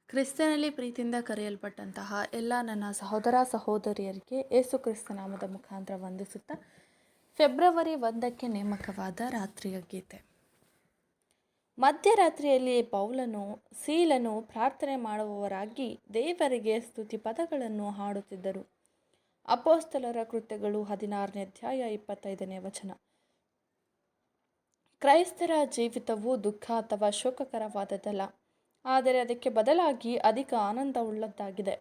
ಕ್ರಿಸ್ತನಲ್ಲಿ ಪ್ರೀತಿಯಿಂದ ಕರೆಯಲ್ಪಟ್ಟಂತಹ ಎಲ್ಲ ನನ್ನ ಸಹೋದರ ಸಹೋದರಿಯರಿಗೆ ಯೇಸು ಕ್ರಿಸ್ತ ನಾಮದ ಮುಖಾಂತರ ವಂದಿಸುತ್ತಾ ಫೆಬ್ರವರಿ 1ಕ್ಕೆ ನೇಮಕವಾದ ರಾತ್ರಿಯ ಗೀತೆ. ಮಧ್ಯರಾತ್ರಿಯಲ್ಲಿ ಪೌಲನು ಸೀಲನು ಪ್ರಾರ್ಥನೆ ಮಾಡುವವರಾಗಿ ದೇವರಿಗೆ ಸ್ತುತಿ ಪದಗಳನ್ನು ಹಾಡುತ್ತಿದ್ದರು. ಅಪೊಸ್ತಲರ ಕೃತ್ಯಗಳು 16ನೇ ಅಧ್ಯಾಯ 25ನೇ ವಚನ. ಕ್ರೈಸ್ತರ ಜೀವಿತವು ದುಃಖ ಅಥವಾ ಶೋಕಕರವಾದದ್ದಲ್ಲ, ಆದರೆ ಅದಕ್ಕೆ ಬದಲಾಗಿ ಅಧಿಕ ಆನಂದವುಳ್ಳದ್ದಾಗಿದೆ.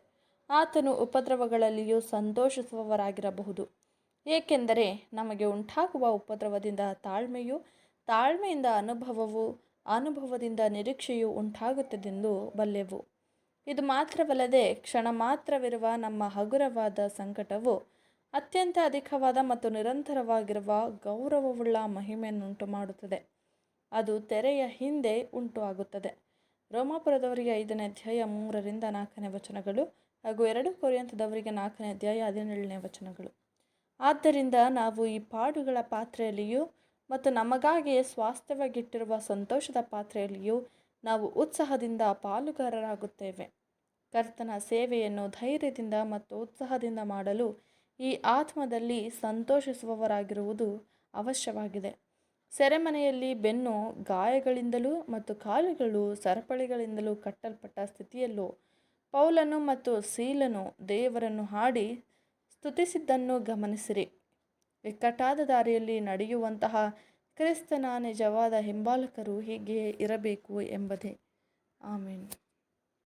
ಆತನು ಉಪದ್ರವಗಳಲ್ಲಿಯೂ ಸಂತೋಷಿಸುವವರಾಗಿರಬಹುದು, ಏಕೆಂದರೆ ನಮಗೆ ಉಂಟಾಗುವ ಉಪದ್ರವದಿಂದ ತಾಳ್ಮೆಯೂ, ತಾಳ್ಮೆಯಿಂದ ಅನುಭವವೂ, ಅನುಭವದಿಂದ ನಿರೀಕ್ಷೆಯೂ ಉಂಟಾಗುತ್ತದೆಂದು ಬಲ್ಲೆವು. ಇದು ಮಾತ್ರವಲ್ಲದೆ ಕ್ಷಣ ಮಾತ್ರವಿರುವ ನಮ್ಮ ಹಗುರವಾದ ಸಂಕಟವು ಅತ್ಯಂತ ಅಧಿಕವಾದ ಮತ್ತು ನಿರಂತರವಾಗಿರುವ ಗೌರವವುಳ್ಳ ಮಹಿಮೆಯನ್ನುಂಟು ಮಾಡುತ್ತದೆ. ಅದು ತೆರೆಯ ಹಿಂದೆ ಉಂಟು ಆಗುತ್ತದೆ. ರೋಮಾಪುರದವರಿಗೆ 5ನೇ ಅಧ್ಯಾಯ 3ರಿಂದ 4ನೇ ವಚನಗಳು ಹಾಗೂ 2 ಕೊರಿಂಥದವರಿಗೆ 4ನೇ ಅಧ್ಯಾಯ 17ನೇ ವಚನಗಳು. ಆದ್ದರಿಂದ ನಾವು ಈ ಪಾಡುಗಳ ಪಾತ್ರೆಯಲ್ಲಿಯೂ ಮತ್ತು ನಮಗಾಗಿ ಸ್ವಾಸ್ಥ್ಯವಾಗಿಟ್ಟಿರುವ ಸಂತೋಷದ ಪಾತ್ರೆಯಲ್ಲಿಯೂ ನಾವು ಉತ್ಸಾಹದಿಂದ ಪಾಲುಗಾರರಾಗುತ್ತೇವೆ. ಕರ್ತನ ಸೇವೆಯನ್ನು ಧೈರ್ಯದಿಂದ ಮತ್ತು ಉತ್ಸಾಹದಿಂದ ಮಾಡಲು ಈ ಆತ್ಮದಲ್ಲಿ ಸಂತೋಷಿಸುವವರಾಗಿರುವುದು ಅವಶ್ಯವಾಗಿದೆ. ಸೆರೆಮನೆಯಲ್ಲಿ ಬೆನ್ನು ಗಾಯಗಳಿಂದಲೂ ಮತ್ತು ಕಾಲುಗಳು ಸರಪಳಿಗಳಿಂದಲೂ ಕಟ್ಟಲ್ಪಟ್ಟ ಸ್ಥಿತಿಯಲ್ಲೂ ಪೌಲನು ಮತ್ತು ಸೀಲನು ದೇವರನ್ನು ಹಾಡಿ ಸ್ತುತಿಸಿದ್ದನ್ನು ಗಮನಿಸಿರಿ. ಇಕ್ಕಟ್ಟಾದ ದಾರಿಯಲ್ಲಿ ನಡೆಯುವಂತಹ ಕ್ರಿಸ್ತನ ನಿಜವಾದ ಹಿಂಬಾಲಕರು ಹೀಗೆಯೇ ಇರಬೇಕು ಎಂಬುದೇ. ಆಮೆನ್.